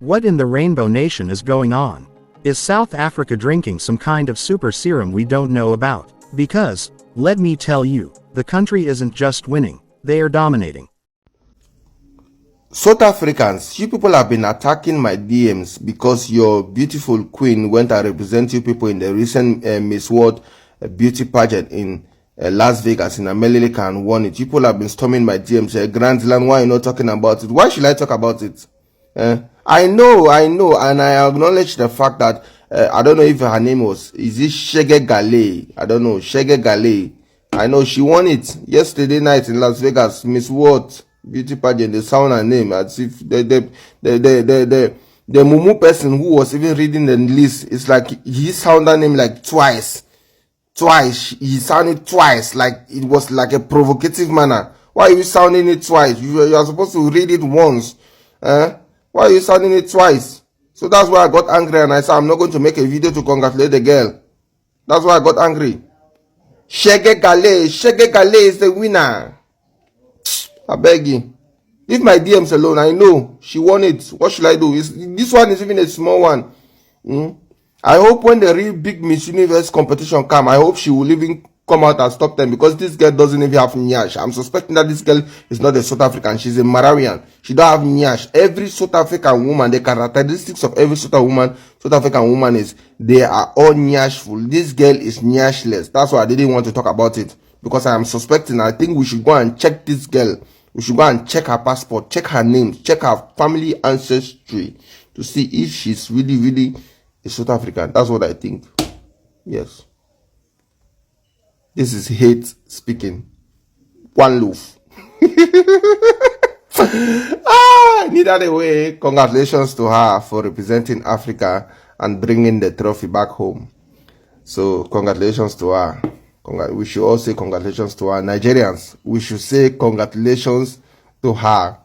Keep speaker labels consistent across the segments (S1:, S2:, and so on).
S1: What in the Rainbow Nation is going on? Is South Africa drinking some kind of super serum we don't know about? Because, let me tell you, the country isn't just winning, they are dominating.
S2: South Africans, you people have been attacking my DMs because your beautiful queen went and represent you people in the recent Miss World beauty pageant in Las Vegas in America and won it. People have been storming my DMs. Grand Land, why are you not talking about it? Why should I talk about it? I know, and I acknowledge the fact that I don't know if her name is it Shege Gale? I don't know, Shege Gale. I know she won it yesterday night in Las Vegas, Miss World beauty pageant. They sound her name as if the Mumu person who was even reading the list, it's like he sounded her name like twice. He sounded twice, like it was like a provocative manner. Why are you sounding it twice? You are supposed to read it once. Why are you sounding it twice? So that's why I got angry and I said I'm not going to make a video to congratulate the girl. That's why I got angry. Shege Gale is the winner. I beg you. Leave my DMs alone. I know she won it. What should I do? This one is even a small one. I hope when the real big Miss Universe competition come, I hope she will even come out and stop them, because this girl doesn't even have nyash. I'm suspecting that this girl is not a South African. She's a Marawian. She don't have nyash. Every South African woman, the characteristics of every South African woman is they are all nyashful. This girl is nyashless. That's why I didn't want to talk about it, because I am suspecting. I think we should go and check this girl. We should go and check her passport, check her name, check her family ancestry to see if she's really a South African. That's what I think. Yes. This is hate speaking. One loaf. Neither way, congratulations to her for representing Africa and bringing the trophy back home. So, congratulations to her. We should all say congratulations to her. Nigerians, we should say congratulations to her.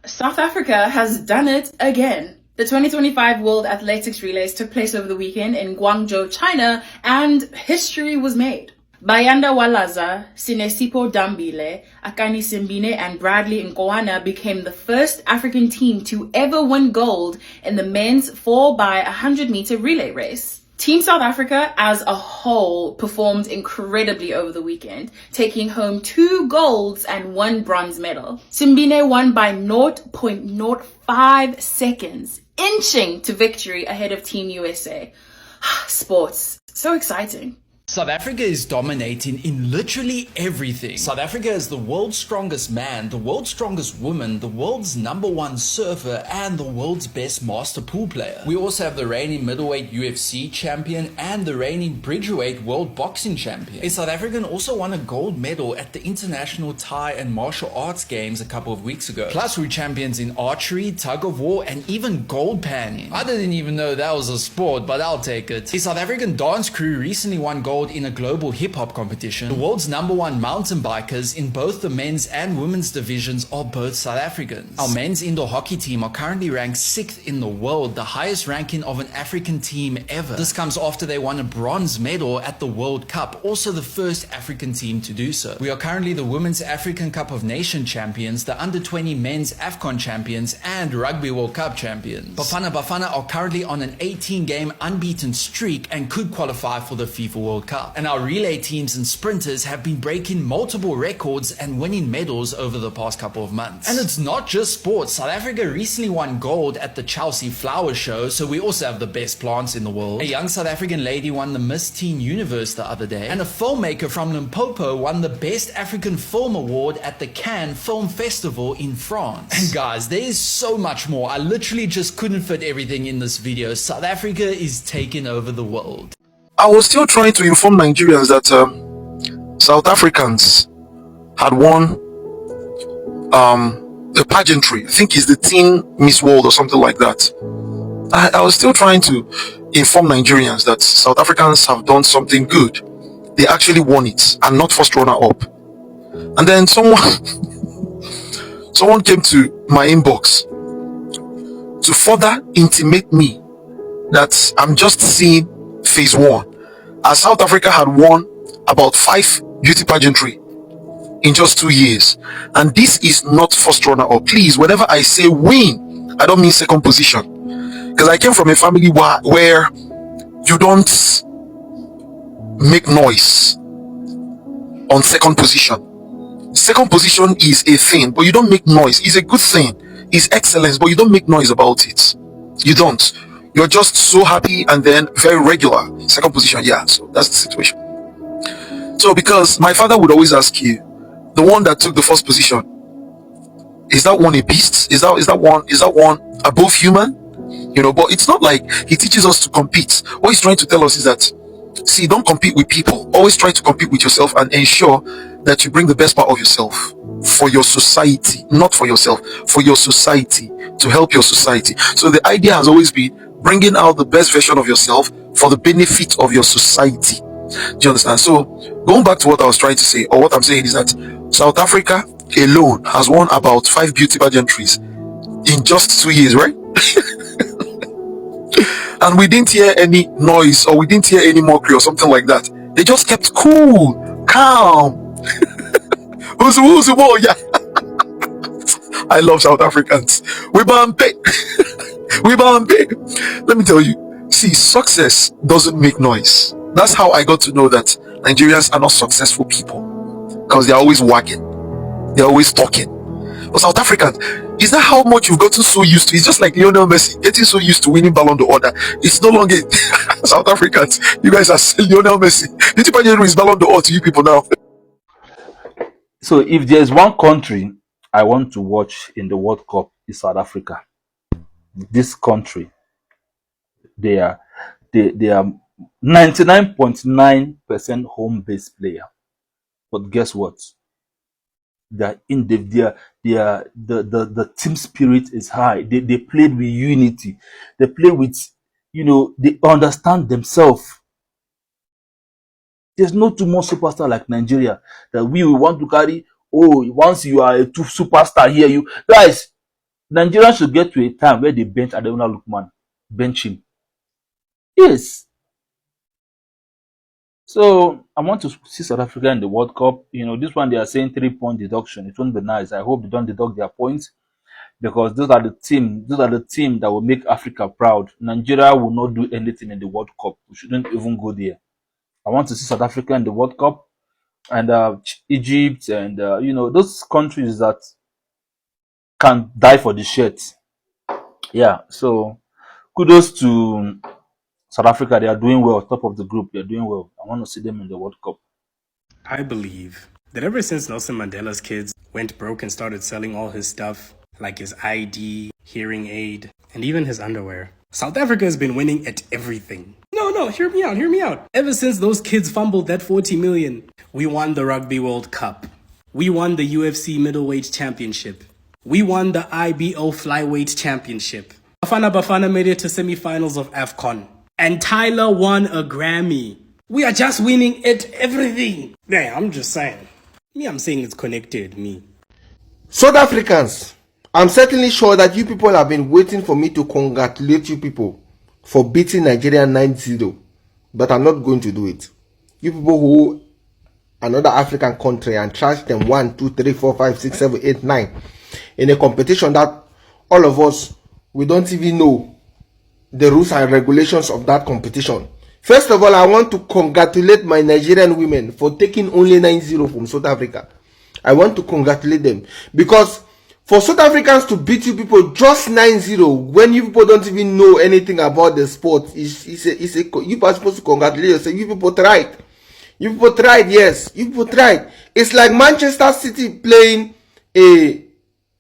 S3: South Africa has done it again. The 2025 World Athletics Relays took place over the weekend in Guangzhou, China, and history was made. Bayanda Walaza, Sinesipo Dambile, Akani Simbine, and Bradley Nkoana became the first African team to ever win gold in the men's 4x100-meter relay race. Team South Africa as a whole performed incredibly over the weekend, taking home 2 golds and 1 bronze medal. Simbine won by 0.05 seconds, inching to victory ahead of Team USA. Sports, so exciting.
S4: South Africa is dominating in literally everything. South Africa is the world's strongest man, the world's strongest woman, the world's #1 surfer, and the world's best master pool player. We also have the reigning middleweight UFC champion and the reigning bridgerweight world boxing champion. A South African also won a gold medal at the International Thai and Martial Arts Games a couple of weeks ago. Plus, we're champions in archery, tug of war, and even gold panning. I didn't even know that was a sport, but I'll take it. A South African dance crew recently won gold in a global hip-hop competition. The world's #1 mountain bikers in both the men's and women's divisions are both South Africans. Our men's indoor hockey team are currently ranked 6th in the world, the highest ranking of an African team ever. This comes after they won a bronze medal at the World Cup, also the first African team to do so. We are currently the Women's African Cup of Nations champions, the Under-20 men's AFCON champions, and Rugby World Cup champions. Bafana Bafana are currently on an 18-game unbeaten streak and could qualify for the FIFA World Cup. And our relay teams and sprinters have been breaking multiple records and winning medals over the past couple of months. And it's not just sports. South Africa recently won gold at the Chelsea Flower Show, so we also have the best plants in the world. A young South African lady won the Miss Teen Universe the other day, and a filmmaker from Limpopo won the Best African Film Award at the Cannes Film Festival in France. And guys, there is so much more. I literally just couldn't fit everything in this video. South Africa is taking over the world.
S5: I was still trying to inform Nigerians that South Africans had won the pageantry. I think it's the Teen Miss World or something like that. I was still trying to inform Nigerians that South Africans have done something good. They actually won it and not first runner up. And then someone came to my inbox to further intimate me that I'm just seeing phase 1, as South Africa had won about 5 beauty pageantry in just 2 years, and this is not first runner up. Please, whenever I say win, I don't mean second position. Because I came from a family where you don't make noise on second position. Second position is a thing, but you don't make noise. It's a good thing. It's excellence, but you don't make noise about it. You don't. You're just so happy and then very regular. Second position, yeah. So that's the situation. So because my father would always ask you, the one that took the first position, is that one a beast? Is that one above human? You know, but it's not like he teaches us to compete. What he's trying to tell us is that, see, don't compete with people. Always try to compete with yourself and ensure that you bring the best part of yourself for your society, not for yourself, for your society, to help your society. So the idea has always been bringing out the best version of yourself for the benefit of your society. Do you understand? So going back to what I was trying to say, or what I'm saying is that South Africa alone has won about 5 beauty pageantries in just 2 years, right? And we didn't hear any noise, or we didn't hear any mockery or something like that. They just kept cool, calm. Yeah. I love South Africans. We bampe. We bampe. Let me tell you, see, success doesn't make noise. That's how I got to know that Nigerians are not successful people, because they're always wagging, they're always talking. But South Africans, is that how much you've gotten so used to? It's just like Lionel Messi getting so used to winning Ballon d'Or. It's no longer South Africans. You guys are Lionel Messi. Did you is Ballon d'Or to you people now?
S6: So if there's one country I want to watch in the World Cup, is South Africa. This country, they are 99.9% home-based player. But guess what? The team spirit is high. They played with unity. They play with, they understand themselves. There's no too much superstar like Nigeria that we want to carry. Oh, once you are a superstar here, you guys, Nigeria should get to a time where they bench Ademola Lookman, bench him. Yes. So I want to see South Africa in the World Cup. This one they are saying 3-point deduction. It won't be nice. I hope they don't deduct their points, because those are the team that will make Africa proud. Nigeria will not do anything in the World Cup. We shouldn't even go there. I want to see South Africa in the World Cup, and Egypt, and those countries that can die for the shirt. Yeah. So kudos to South Africa. They are doing well. Top of the group. They are doing well. I want to see them in the World Cup.
S7: I believe that ever since Nelson Mandela's kids went broke and started selling all his stuff, like his ID, hearing aid, and even his underwear, South Africa has been winning at everything. No, hear me out. Ever since those kids fumbled that 40 million, we won the Rugby World Cup. We won the UFC Middleweight Championship. We won the IBO Flyweight Championship. Bafana Bafana made it to semifinals of AFCON. And Tyler won a Grammy. We are just winning at everything. Yeah, I'm just saying. I'm saying it's connected, me.
S2: South Africans, I'm certainly sure that you people have been waiting for me to congratulate you people for beating Nigeria 9-0. But I'm not going to do it. You people who another African country and trash them 1, 2, 3, 4, 5, 6, 7, 8, 9 in a competition that all of us, we don't even know the rules and regulations of that competition. First of all, I want to congratulate my Nigerian women for taking only 9-0 from South Africa. I want to congratulate them, because for South Africans to beat you people just 9-0 when you people don't even know anything about the sport, you are supposed to congratulate yourself. You people tried. You people tried, yes. You people tried. It's like Manchester City playing a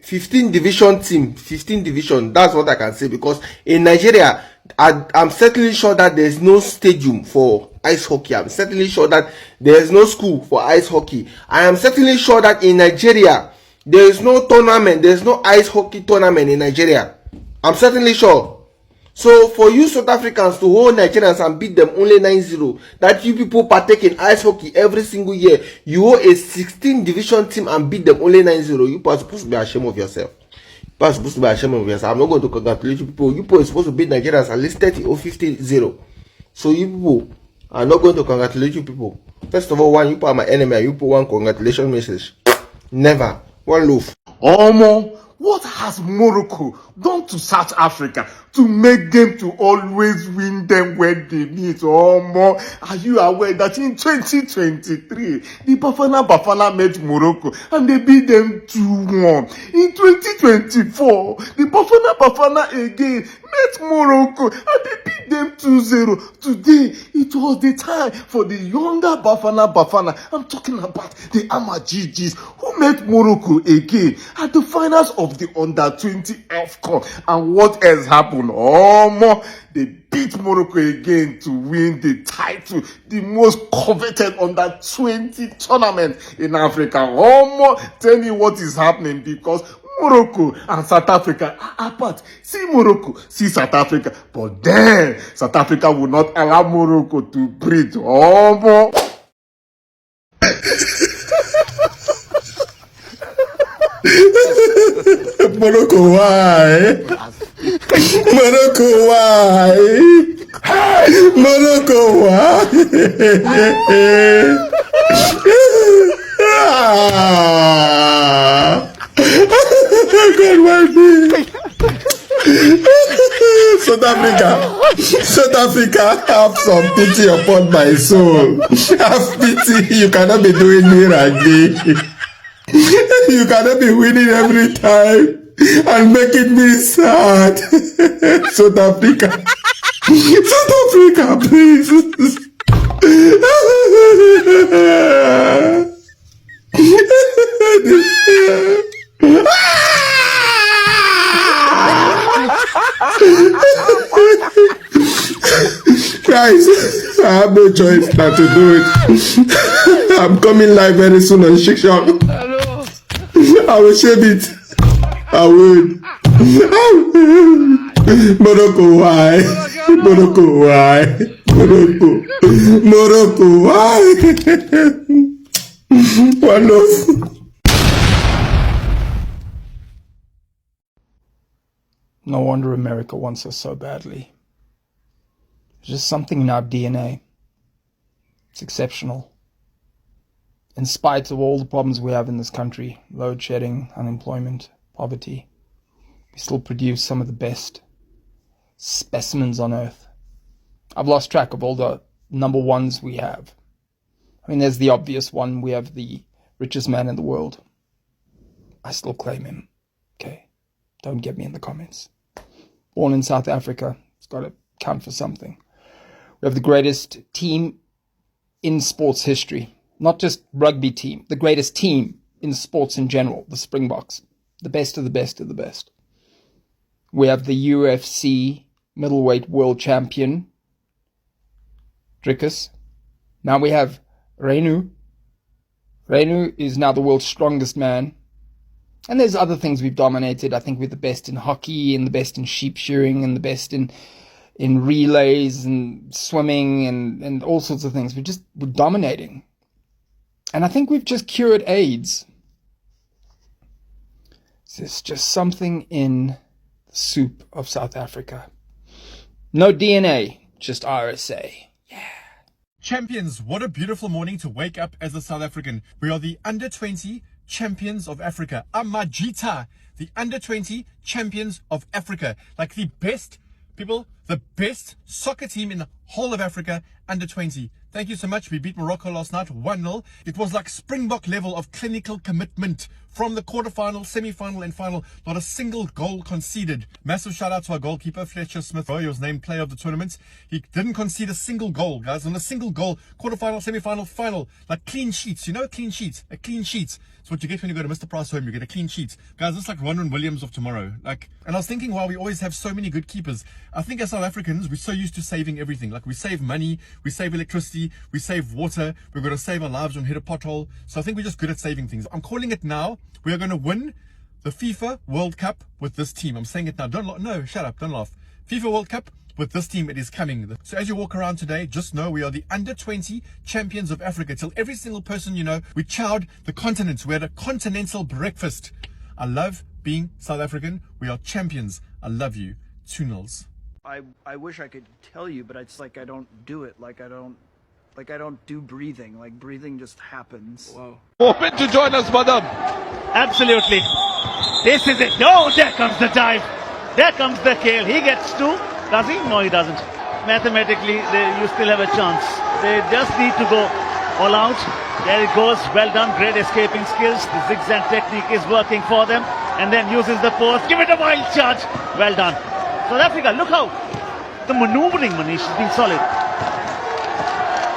S2: 15 division team. 15 division, that's what I can say, because in Nigeria, I'm certainly sure that there's no stadium for ice hockey. I'm certainly sure that there's no school for ice hockey. I am certainly sure that in Nigeria, there is no tournament. There's no ice hockey tournament in Nigeria. I'm certainly sure. So for you South Africans to hold Nigerians and beat them only 9-0, that you people partake in ice hockey every single year, you hold a 16 division team and beat them only 9-0, you are supposed to be ashamed of yourself. You are supposed to be ashamed of yourself. I'm not going to congratulate you people. You people are supposed to beat Nigerians at least 30 or 50-0. So you people are not going to congratulate you people. First of all, one, you people are my enemy and you put one congratulation message. Never. One loaf.
S8: Omo, What has Morocco done to South Africa to make them to always win them when they meet? Or more, are you aware that in 2023, the Bafana Bafana met Morocco and they beat them 2-1? In 2024, the Bafana Bafana again met Morocco and they beat them 2-0. Today, it was the time for the younger Bafana Bafana. I'm talking about the Amajijis who met Morocco again at the finals of the Under-20 AFCON. And what else happened? Oh, more. They beat Morocco again to win the title, the most coveted Under-20 tournament in Africa. Oh, more. Tell me what is happening, because Morocco and South Africa are apart. See Morocco, see South Africa. But then, South Africa will not allow Morocco to breathe. Oh, more.
S2: Morocco, why? Morocco, why? Morocco, why? God, why? South Africa, have some pity upon my soul. Have pity. You cannot be doing me rugby. You cannot be winning every time and making me sad. South Africa, please. Guys, I have no choice than to do it. I'm coming live very soon on Shikshan. I will shave it. I will. Morocco, why? Morocco, why? Morocco, why? One love.
S9: No wonder America wants us so badly. There's just something in our DNA. It's exceptional. In spite of all the problems we have in this country, load shedding, unemployment, poverty, we still produce some of the best specimens on earth. I've lost track of all the number ones we have. I mean, there's the obvious one. We have the richest man in the world. I still claim him. Okay, don't get me in the comments. Born in South Africa, it's got to count for something. We have the greatest team in sports history. Not just rugby team, the greatest team in sports in general, the Springboks. The best of the best of the best. We have the UFC middleweight world champion, Dricus. Now we have Renu. Renu is now the world's strongest man. And there's other things we've dominated. I think we're the best in hockey and the best in sheep shearing and the best in relays and swimming and all sorts of things. We're dominating. And I think we've just cured AIDS. There's just something in the soup of South Africa. No DNA, just RSA.
S10: Champions, what a beautiful morning to wake up as a South African. We are the under-20 champions of Africa. Amajita, the under-20 champions of Africa. Like the best people, the best soccer team in the whole of Africa, under-20. Thank you so much. We beat Morocco last night 1-0. It was like Springbok level of clinical commitment from the quarterfinal, semi-final and final. Not a single goal conceded. Massive shout out to our goalkeeper, Fletcher Smith. He was named player of the tournament. He didn't concede a single goal, guys. On a single goal, quarterfinal, semi-final, final. Like clean sheets. You know, clean sheets. A clean sheet. It's what you get when you go to Mr. Price home. You get a clean sheet. Guys, it's like Ronwen Williams of tomorrow. And I was thinking, wow, we always have so many good keepers. I think as South Africans, we're so used to saving everything. Like we save money, we save electricity, we save water. We're going to save our lives when we hit a pothole. So I think we're just good at saving things. I'm calling it now. We are going to win the FIFA World Cup with this team. I'm saying it now. No, shut up. Don't laugh. FIFA World Cup with this team. It is coming. So as you walk around today, just know we are the under-20 champions of Africa. Tell every single person you know, we chowed the continent. We had a continental breakfast. I love being South African. We are champions. I love you. 2-0.
S11: I wish I could tell you, but it's like I don't do it. Like I don't do breathing. Like breathing just happens.
S12: Whoa. Open to join us, madam.
S11: Absolutely.
S12: This is it. Oh, there comes the dive. There comes the kill. He gets two. Does he? No, he doesn't. Mathematically, you still have a chance. They just need to go all out. There it goes. Well done. Great escaping skills. The zigzag technique is working for them. And then uses the post. Give it a wild charge. Well done. South Africa, look how the maneuvering, Manish, has been solid.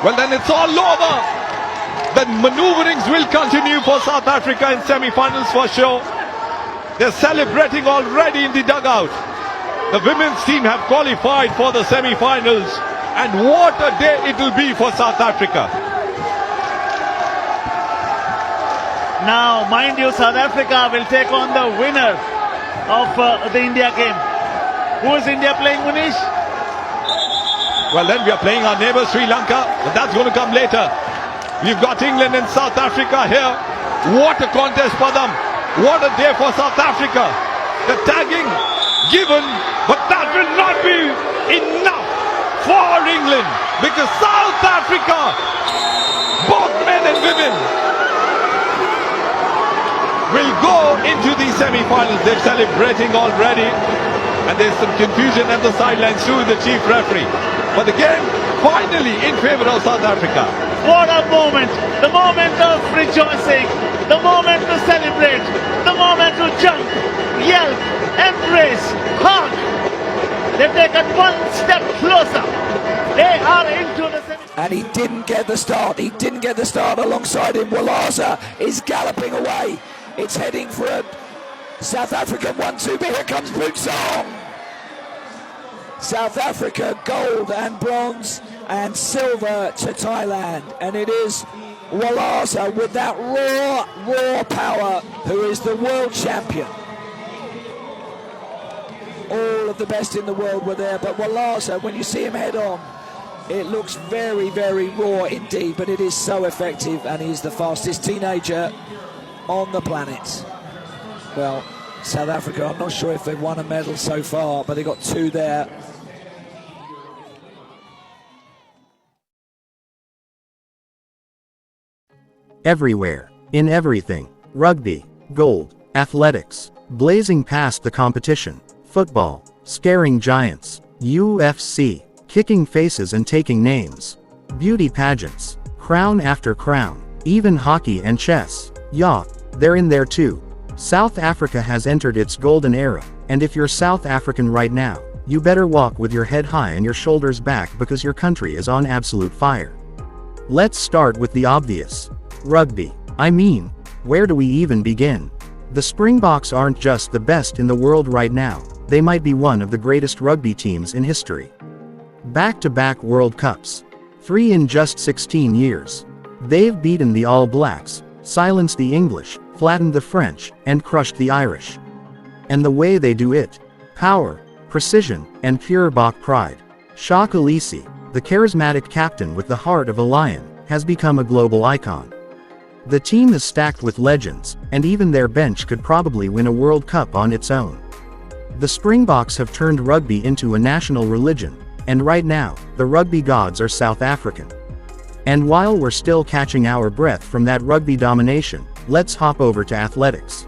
S13: Well, then it's all over. The maneuverings will continue for South Africa in semi-finals for sure. They're celebrating already in the dugout. The women's team have qualified for the semi-finals, and what a day it will be for South Africa.
S12: Now, mind you, South Africa will take on the winner of the India game. Who is India playing, Munish?
S13: Well, then we are playing our neighbour Sri Lanka, but that's going to come later. We've got England and South Africa here. What a contest for them. What a day for South Africa. The tagging given, but that will not be enough for England, because South Africa, both men and women, will go into the semi-finals. They're celebrating already, and there's some confusion at the sidelines too with the chief referee. But the game finally in favour of South Africa.
S12: What a moment! The moment of rejoicing, the moment to celebrate, the moment to jump, yell, embrace, hug. They've taken one step closer. They are into the semi.
S14: And he didn't get the start. He didn't get the start. Alongside him, Walaza is galloping away. It's heading for a South African 1-2, but here comes Buksong. South Africa gold and bronze and silver to Thailand, and it is Walaza with that raw power, who is the world champion. All of the best in the world were there, but Walaza, when you see him head on, it looks very, very raw indeed, but it is so effective, and he's the fastest teenager on the planet. Well, South Africa, I'm not sure if they've won a medal so far, but they got two there.
S1: Everywhere, in everything, rugby, gold, athletics, blazing past the competition, football, scaring giants, UFC, kicking faces and taking names, beauty pageants, crown after crown, even hockey and chess, yeah, they're in there too. South Africa has entered its golden era, and if you're South African right now, you better walk with your head high and your shoulders back, because your country is on absolute fire. Let's start with the obvious. Rugby. I mean, where do we even begin? The Springboks aren't just the best in the world right now, they might be one of the greatest rugby teams in history. Back-to-back World Cups. 3 in just 16 years. They've beaten the All Blacks, silenced the English, flattened the French, and crushed the Irish. And the way they do it. Power, precision, and pure Bok pride. Jacques Alesi, the charismatic captain with the heart of a lion, has become a global icon. The team is stacked with legends, and even their bench could probably win a World Cup on its own. The Springboks have turned rugby into a national religion, and right now, the rugby gods are South African. And while we're still catching our breath from that rugby domination, let's hop over to athletics.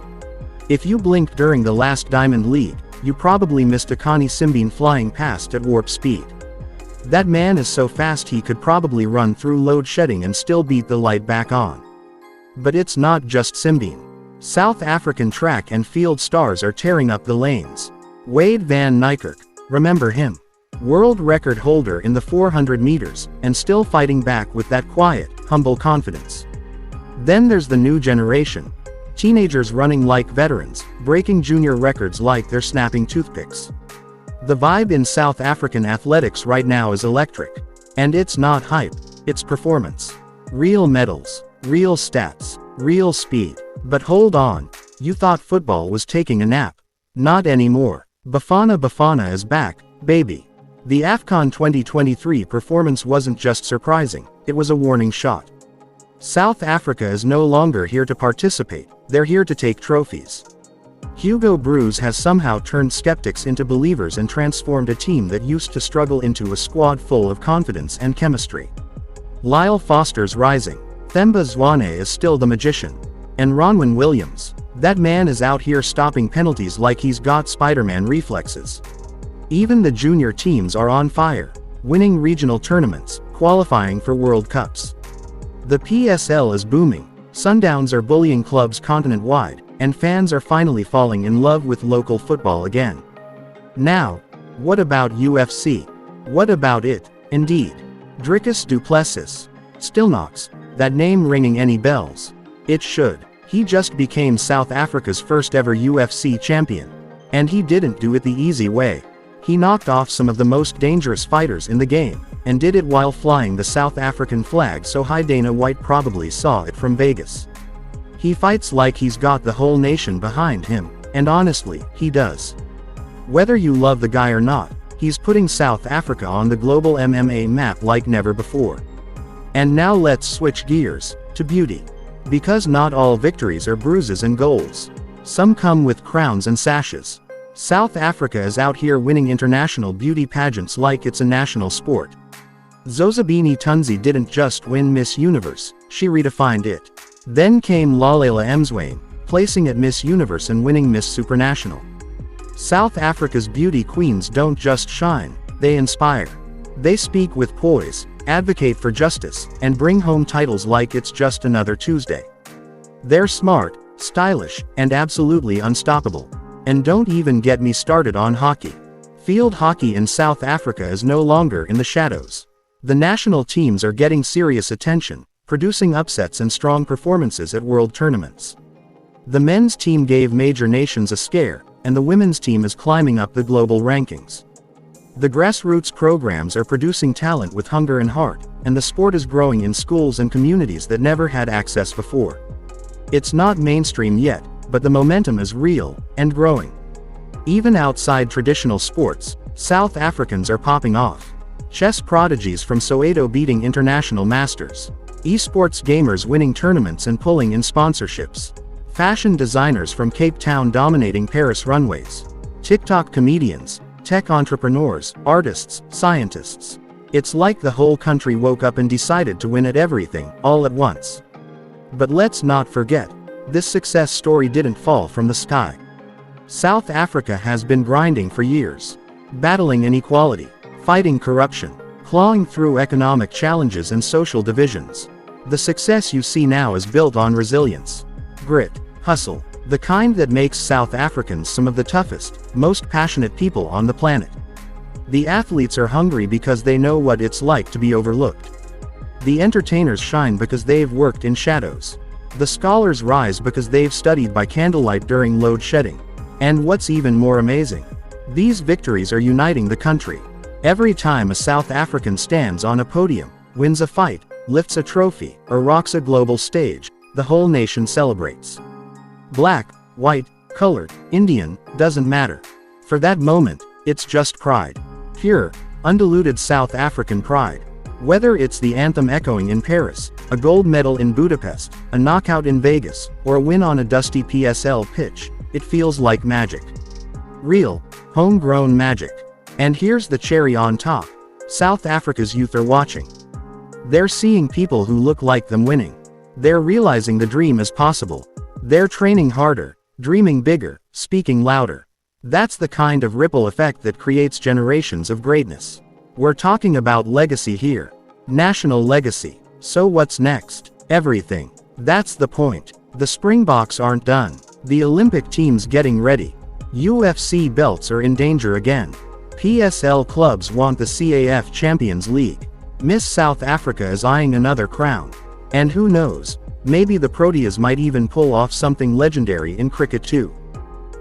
S1: If you blinked during the last Diamond League, you probably missed Akani Simbine flying past at warp speed. That man is so fast he could probably run through load shedding and still beat the light back on. But it's not just Simbine. South African track and field stars are tearing up the lanes. Wayde van Niekerk, remember him? World record holder in the 400 meters, and still fighting back with that quiet, humble confidence. Then there's the new generation. Teenagers running like veterans, breaking junior records like they're snapping toothpicks. The vibe in South African athletics right now is electric. And it's not hype, it's performance. Real medals, real stats, real speed. But hold on, you thought football was taking a nap. Not anymore. Bafana Bafana is back, baby. The AFCON 2023 performance wasn't just surprising, it was a warning shot. South Africa is no longer here to participate, they're here to take trophies. Hugo Broos has somehow turned skeptics into believers and transformed a team that used to struggle into a squad full of confidence and chemistry. Lyle Foster's rising. Themba Zwane is still the magician. And Ronwen Williams, That man is out here stopping penalties like he's got Spider-Man reflexes. Even the junior teams are on fire, winning regional tournaments, qualifying for World Cups. The PSL is booming, Sundowns are bullying clubs continent-wide, and fans are finally falling in love with local football again. Now, what about UFC? What about it, indeed? Dricus du Plessis. Still knocks that name ringing any bells? It should. He just became South Africa's first ever UFC champion. And he didn't do it the easy way. He knocked off some of the most dangerous fighters in the game, and did it while flying the South African flag so high Dana White probably saw it from Vegas. He fights like he's got the whole nation behind him, and honestly, he does. Whether you love the guy or not, he's putting South Africa on the global MMA map like never before. And now let's switch gears to beauty. Because not all victories are bruises and goals. Some come with crowns and sashes. South Africa is out here winning international beauty pageants like it's a national sport. Zozibini Tunzi didn't just win Miss Universe, she redefined it. Then came Lalela Mzwane, placing at Miss Universe and winning Miss Supranational. South Africa's beauty queens don't just shine, they inspire. They speak with poise, advocate for justice, and bring home titles like it's just another Tuesday. They're smart, stylish, and absolutely unstoppable. And don't even get me started on hockey. Field hockey in South Africa is no longer in the shadows. The national teams are getting serious attention, producing upsets and strong performances at world tournaments. The men's team gave major nations a scare, and the women's team is climbing up the global rankings. The grassroots programs are producing talent with hunger and heart, and the sport is growing in schools and communities that never had access before. It's not mainstream yet, but the momentum is real, and growing. Even outside traditional sports, South Africans are popping off. Chess prodigies from Soweto beating international masters. Esports gamers winning tournaments and pulling in sponsorships. Fashion designers from Cape Town dominating Paris runways. TikTok comedians, tech entrepreneurs, artists, scientists. It's like the whole country woke up and decided to win at everything, all at once. But let's not forget, this success story didn't fall from the sky. South Africa has been grinding for years. Battling inequality, fighting corruption, clawing through economic challenges and social divisions. The success you see now is built on resilience, grit, hustle, the kind that makes South Africans some of the toughest, most passionate people on the planet. The athletes are hungry because they know what it's like to be overlooked. The entertainers shine because they've worked in shadows. The scholars rise because they've studied by candlelight during load shedding. And what's even more amazing? These victories are uniting the country. Every time a South African stands on a podium, wins a fight, lifts a trophy, or rocks a global stage, the whole nation celebrates. Black, white, colored, Indian, doesn't matter. For that moment, it's just pride. Pure, undiluted South African pride. Whether it's the anthem echoing in Paris, a gold medal in Budapest, a knockout in Vegas, or a win on a dusty PSL pitch, it feels like magic. Real, homegrown magic. And here's the cherry on top. South Africa's youth are watching. They're seeing people who look like them winning. They're realizing the dream is possible. They're training harder, dreaming bigger, speaking louder. That's the kind of ripple effect that creates generations of greatness. We're talking about legacy here. National legacy. So what's next? Everything. That's the point. The Springboks aren't done. The Olympic team's getting ready. UFC belts are in danger again. PSL clubs want the CAF Champions League. Miss South Africa is eyeing another crown. And who knows, maybe the Proteas might even pull off something legendary in cricket too.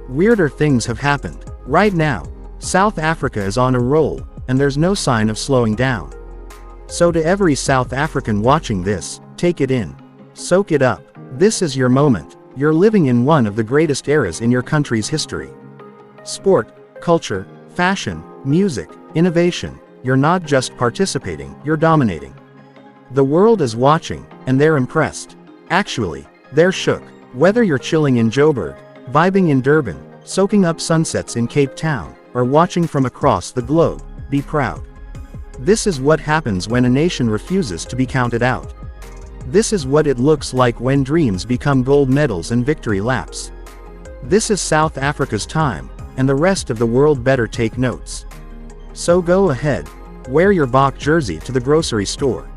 S1: Weirder things have happened. Right now, South Africa is on a roll, and there's no sign of slowing down. So to every South African watching this, take it in. Soak it up. This is your moment. You're living in one of the greatest eras in your country's history. Sport, culture, fashion, music, innovation. You're not just participating, you're dominating. The world is watching, and they're impressed. Actually, they're shook. Whether you're chilling in Joburg, vibing in Durban, soaking up sunsets in Cape Town, or watching from across the globe, be proud. This is what happens when a nation refuses to be counted out. This is what it looks like when dreams become gold medals and victory laps. This is South Africa's time, and the rest of the world better take notes. So go ahead, wear your Bok jersey to the grocery store.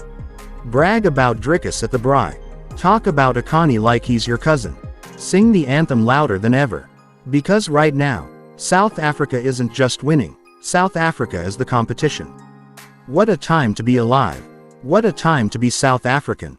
S1: Brag about Dricus at the braai. Talk about Akani like he's your cousin. Sing the anthem louder than ever. Because right now, South Africa isn't just winning, South Africa is the competition. What a time to be alive. What a time to be South African.